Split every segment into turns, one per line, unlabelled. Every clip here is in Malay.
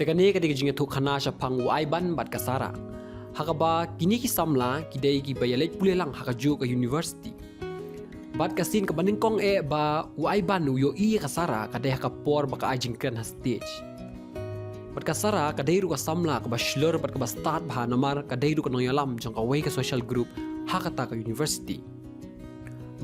Tekani kadi jinga thu khana sha phang wai ban bat kasara. Hakaba kini ki samla kidai ki bayalet pulelang hakaju ka university. Bat kasin ka baning kong ba wai ban yo I kasara kadai hakapor baka ajing kren ha stage. Bat kasara kadai ru ka samla ka bachelor bat ka ba start bha namar kadai ru ka noyalam jong ka way ka social group hakata ka university.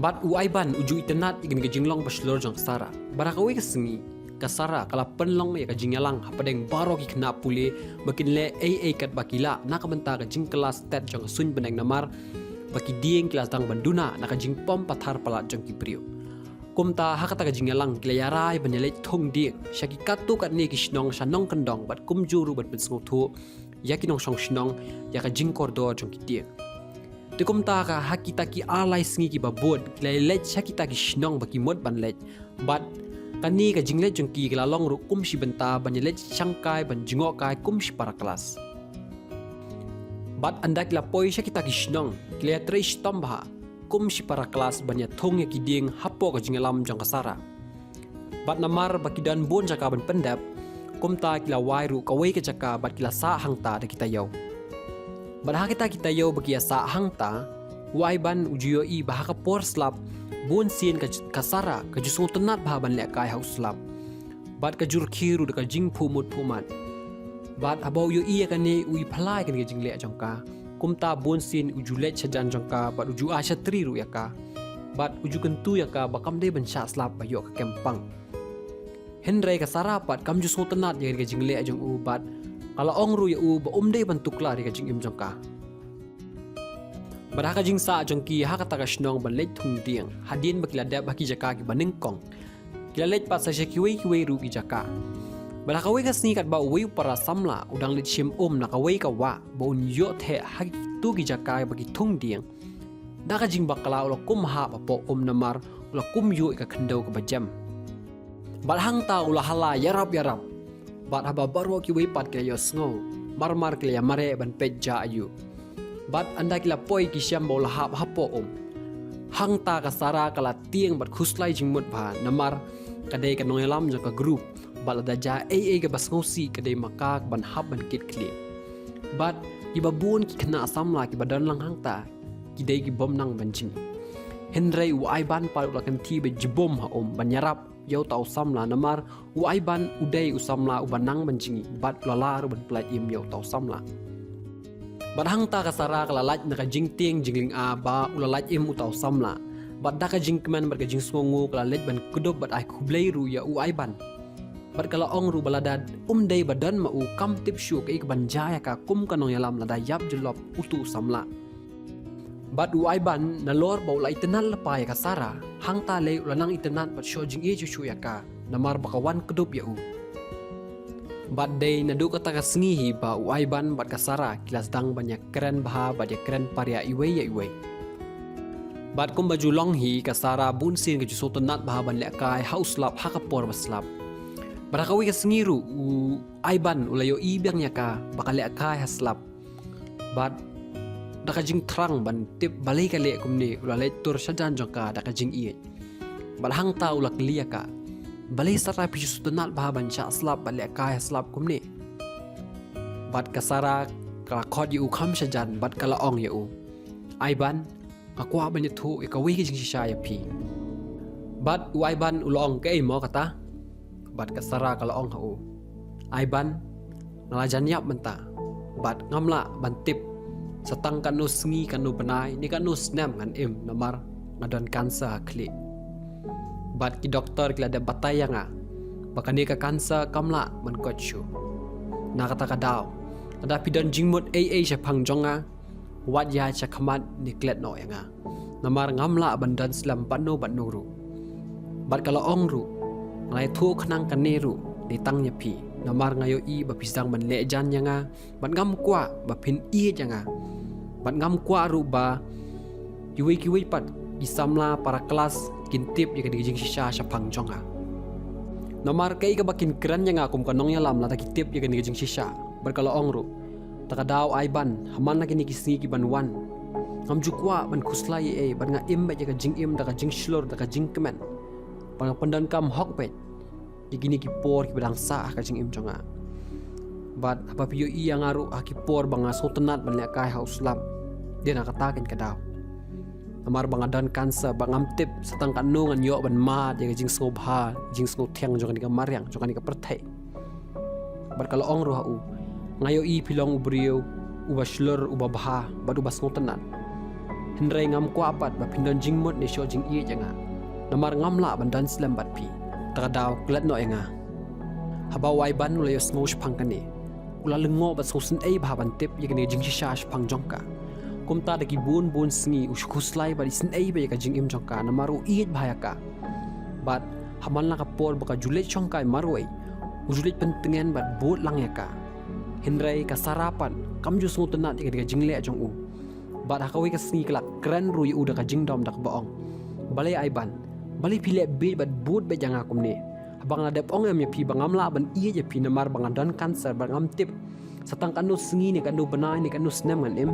Bat wai ban uju internet igin ka jinglong bachelor jong kasara. Baraka way ka singi kasara kala penlong ya ka jingyalang hapadeng baro ki kena pule makin le AA kat bakila nakabenta ka jing kelas tet jong sun beneng namar baki dieng kelas dang banduna naka jing pom pathar pala jong ki prio kumta hakata ka jingyalang kleyarai banele thong dieng shaki katu kat ne ki shnong shanong kendong bat kumjuru bat bensngo thu yakinong shong shnong ya ka jing kordo jong ki dieng Tikumta ka hakita ki alai singi ki babod klele shakita ki shnong baki mod banlet bat kani ka jingle jongki glalong ru kumshi benta banyele changkai ban jingokai kumshi para kelas bat andak la poi shakita kishnong klia trish tomba kumshi para kelas banya thong ya kiding hapo ka jingalam jong kasara bat namar bakidan bon jaka ban pendap kumta kila wairu kawai ka jaka bat kila sa hangta da kita yau bat hakita kita yau bagi sa hangta wai ban ujiyo I bahaka por slap bon sin kasara ka jusung tenat bahaban le kai haus slap bat ka jur khiru da ka jing phumut phuman bat abau yo I ka ne ui phalai kan ge jing le jongka kumta bon sin ujule chajan jongka bat uju a chatri ru yaka bat uju kentu yaka bakam de ban sha slap ba yo ka kempang henre ka sara pat kam jusung tenat ye ge jing le jong u bat kala ong ru ya u ba de ban tukla re ka jing im jongka Baraka jing sa jongki hakata ka shnong ban leit thung dieng hadin bakila da baki jaka ki baning kong kila leit pa sa kiwi ru ki jaka baraka we ka sni kat ba we para samla udang leit shim na ka we ka wa bon yo the haki tu ki jaka baki thung dieng da ka jing bakala ulo kum ha pa po namar ulo kum yo ka khandau ka bajam bal hang ta ulo hala yarap bat haba barwa ki we pat ka yo sngo marmar kila mare ban pejja ayu bat anda kila poi ki syam bola hap hapo hang ta ka sara kala tieng bat khuslai jingmut bha namar kadai ka noyalam jaka group bal da ja AA ka basngosi kadai makak ban hap ban kit kli bat ibabun ki kena samla ki badan lang hang ta ki dai ki bom nang banjing henrei wai ban pal ula kan ti be jibom ha banyarap yau tau samla namar wai ban udai usamla ubanang banjingi bat lalar ban plai im yau tau samla Badhang ta kasara kalalaj na kajing ting jingling ba ulalaj im utaw samla. Bad da kajing keman bar kajing sungu kalalaj ban kudob bat ay kublay ru ya uay ban. Bad kalaong ru baladad day badan ma kam tip syu ka ikbanjaya ka kanong yalam lada yap jelop utu samla. Bad uay ban na lor ba ulay tenal lapay kasara hang ta lay ulanang itenan bat syo jing chu ya ka namar bakawan kudob ya u. Bat day nadu kata kasengihi ba uai ban bat kasara kilas dang banyak keren baha bat ya keren paria iwe ya iwe. Bat kum baju long hi kasara bun sin ke juso tenat baha ban lekai haus lap hakapor baslap. Barakawi kasengiru uai ban ulayo ibiang ya ka bakal lekai haslap. Bat dakajing terang ban tip balai kale kumni ulalai tur sajan jongka dakajing iye. Balhang ta ulak liya ka balai sarai pisu tenat bahaban sya slap balik kaya slap kumni bat kasara kala khod yu kham shajan bat kala ong yu aiban akwa ban thu e kawi ki shisha ya pi bat aiban ulong ke mo kata bat kasara kala ong hu aiban ngalajan yap menta bat ngamla ban tip satang kanu sngi kanu benai ni kanu snam ngan im namar ngadon kansa klik bat ki doktor kila ada batayanga bakani ka kansa kamla man kochu na kata kadau ada pidan jingmut AA sha phangjonga wat ya cha khamat niklet no yanga namar ngamla bandan slam panu banuru bat kala ongru ngai thu khnang kaneru ditang nya phi namar ngayo I ba pisang ban le jan yanga bat ngam kwa ba phin I yanga bat ngam kwa ru ba yuwi pat isamla para kelas kintip ya kadiging shisha sha phangjonga namar kai ka bakin kran yang akum kanong ya lam la kitip ya kadiging shisha berkala ongru takadaw aiban haman na kini kisni ki banwan ngam jukwa ban khuslai ban nga im ba ya ka jing im da ka jing shlor da ka jing kemen pang pandan kam hokpet digini ki por ki badang sa ka jing im jonga But apa piyo iya ngaru hakipor banga sultanat banyak kai hauslam. Dia nak katakan ke daw. Amar banga dan kansa bangam tip setang kanungan yo ban ma dia jing sngobha jing sngop tiang jongan ka maryang jongan ka perthai. But kalau ong ruha u ngayo i pilong ubrio uba shlur uba baha badu bas sultanat. Hindrai ngam ko apat ba pindon jing mot ni sho jing i janga. Namar ngamla ban dan slam bat pi. Takadaw klat no enga. Haba wai ban ula yo sngos pangkani. Ula lengo ba sosen ei ba ban tip yegani jing shishash pang jongka. Kumta dagi bun sngi uskuslai ba isin ei ba yega jing im jongka namaru iit bahayaka. But haman la kapor baka julet jongka marwai. Ujulit pentengan bat bot lang yaka. Hindrai ka sarapan kam ju sungutenat yega jing le jong u. But hakawi ka sngi kelak keren rui u daka jing dom dak baong. Balai aiban bali pilek bit bat bot be janga kumne. Abang ada ong am pi bangam la ban iya je pi namar bang dan kanser bangam tip satang kanu sengi ni kanu benai ni kanu snem ngan em.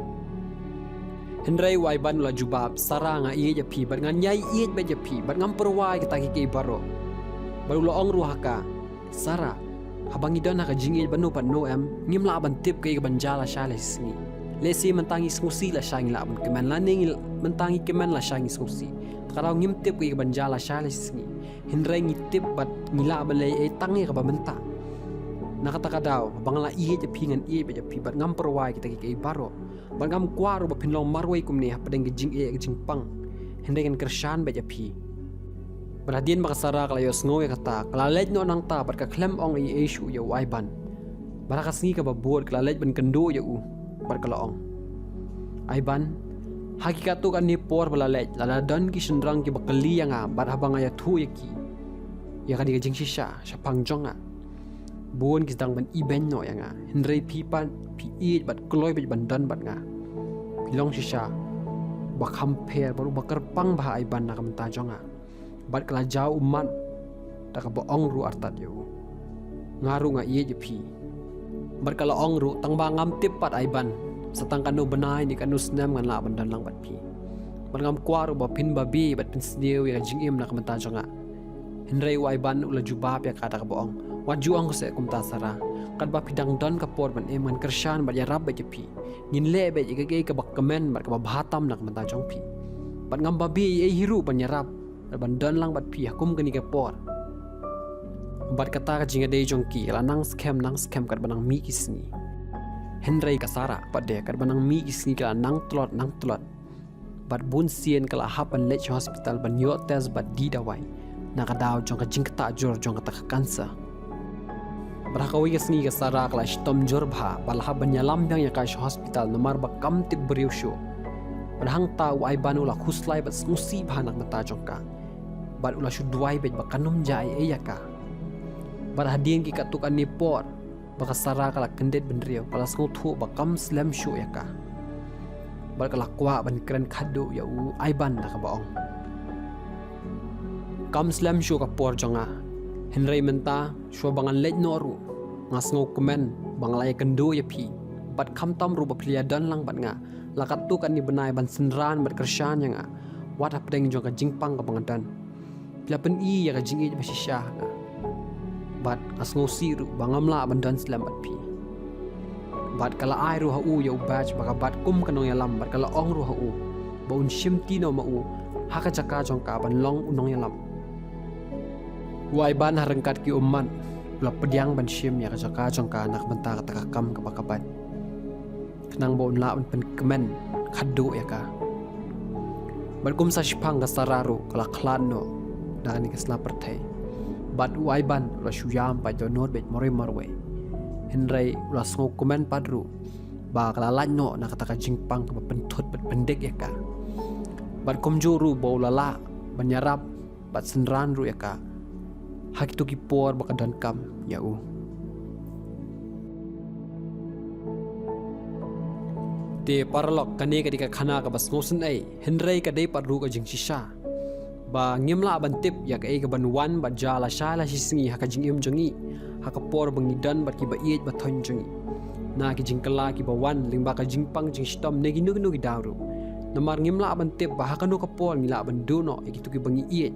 Hendrai wai ban la jubab saranga iya je pi bat ngan nyai iya be je pi bat ngam perwai kita ki baro. Baru la ong ruhaka sara abang idan ka jingi banu pan no em ngim la ban tip ke banjala shale sengi. Lesi mentangi skusi la shangi la ban kemen la ning mentangi kemen la shangi skusi. Kalau ngimtip ke banjala shalis ni hindrai ngitip bat ngila balai tangi ka bamenta nakataka daw bangla iye je pingan iye be je pi bat ngam perwai kita ke baro bat ngam kwaru ba pinlong marwai kumni padeng jing jing pang hindrai kan kershan be je pi berhadian makasara kala yos ngoy kata kala lej no nang ta bat ka klem ong i issue yo waiban barakas ngi ka babod kala lej ban kendo yo u bat kala ong aiban hakikat tu kan ni por belalej lala dan ki sendrang ki bakali yang bar habang aya thu yaki ya kan jing shisha sapang jonga bon ki sedang ban iben no yang hindrai pipan pi eat bat kloi ban dan bat nga pilong shisha bak hampir baru bakar pang bah aiban nak menta jonga bat kala jau umat tak boong ru artat yo ngaru nga iye je pi bar kala ong ru tang bangam tip pat aiban satang kanu benai ni kanu snam ngan la bandan lang bat pi bangam kwaru ba pin babi bat pin snew ya jing im nak menta jonga hindrai wai ban ula jubab ya kata ka boong waju ang se kum ta sara kat ba pidang don ka por ban eman kershan bat ya rab ba je pi ngin le be ge ka bak kemen bat ka ba bhatam nak menta jong pi bat ngam babi e hiru ban ya rab ban don lang bat pi kum kani ka por bat kata ka jinga de jong ki la nang scam kat banang mi kisni Hendrai kasara pada kat banang mi isni kala nang tlot bat bun sien kala hapan lech hospital ban yo tes bat di dawai nakadaw jong ka jingkta jor jong ka kansa berakawi isni kasara kala stom jor bha bal haban yalam yang ya ka hospital nomar ba kam tip beriu sho berhang ta wai banula khuslai bat smusi bha nak mata jong ka bat ula shu duai bet ba kanum jai e ya ka bar hadien ki katukan ni por baka sara kala kendet benrio kala skuthu bakam slam show ya ka bar kala kwa ban kren khadu ya u aiban na ka baong kam slam show ka por jonga henry menta show bangan lej noru ngas ngau komen banglai kendo ya pi bat kham tam ru ba plia dan lang bat nga lakat tu kan ni benai ban senran bat kershan ya nga wat apdeng jonga jingpang ka bangadan pila pen i ya ka jingi ba shisha nga bat asngo siru bangamla bandan selamat pi bat kala ai ru hau ya batch baka bat kum kanong ya lam bat kala ong ru hau baun shimti no mau haka jaka jong ka ban long unong ya lam wai ban harengkat ki umman la pediang ban shim ya jaka jong ka nak benta ka kam ka bakabat kenang baun la ban pen kemen khadu ya ka bat kum sa shipang ka sararu kala klan no dan ni kesla pertai bat waiban la shuyam pa jonor bet more marwe henry la sngo komen padru ba kala lanyo na kata ka jingpang ka pentut bet pendek ya ka bat komjuru bo lala banyarap bat senran ru ya ka hak tu ki por ba dan kam ya u te parlok kane ka dika khana ka bas ngosen ai henry ka dei padru ka jing shisha ba ngimla ban tip ya ka e ka ban wan ba jala shala singi haka jing im jongi haka por bangi dan bat ki ba iet ba thon jongi na ki jing kala ki ba wan ling ba ka jing pang jing stom negi nu ki daru namar ngimla ban tip ba haka no ka por ngila ban duno e ki tu ki bangi iet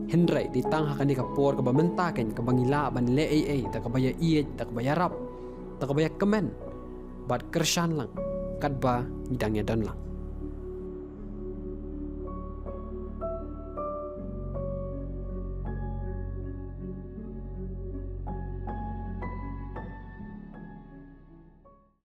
henrai di tang haka ni ka por ka ba menta ken ka bangila ban le ta ka ba ya iet ta ka ba yarap tak banyak komen bat kershan lang kat ba nidangnya dan lang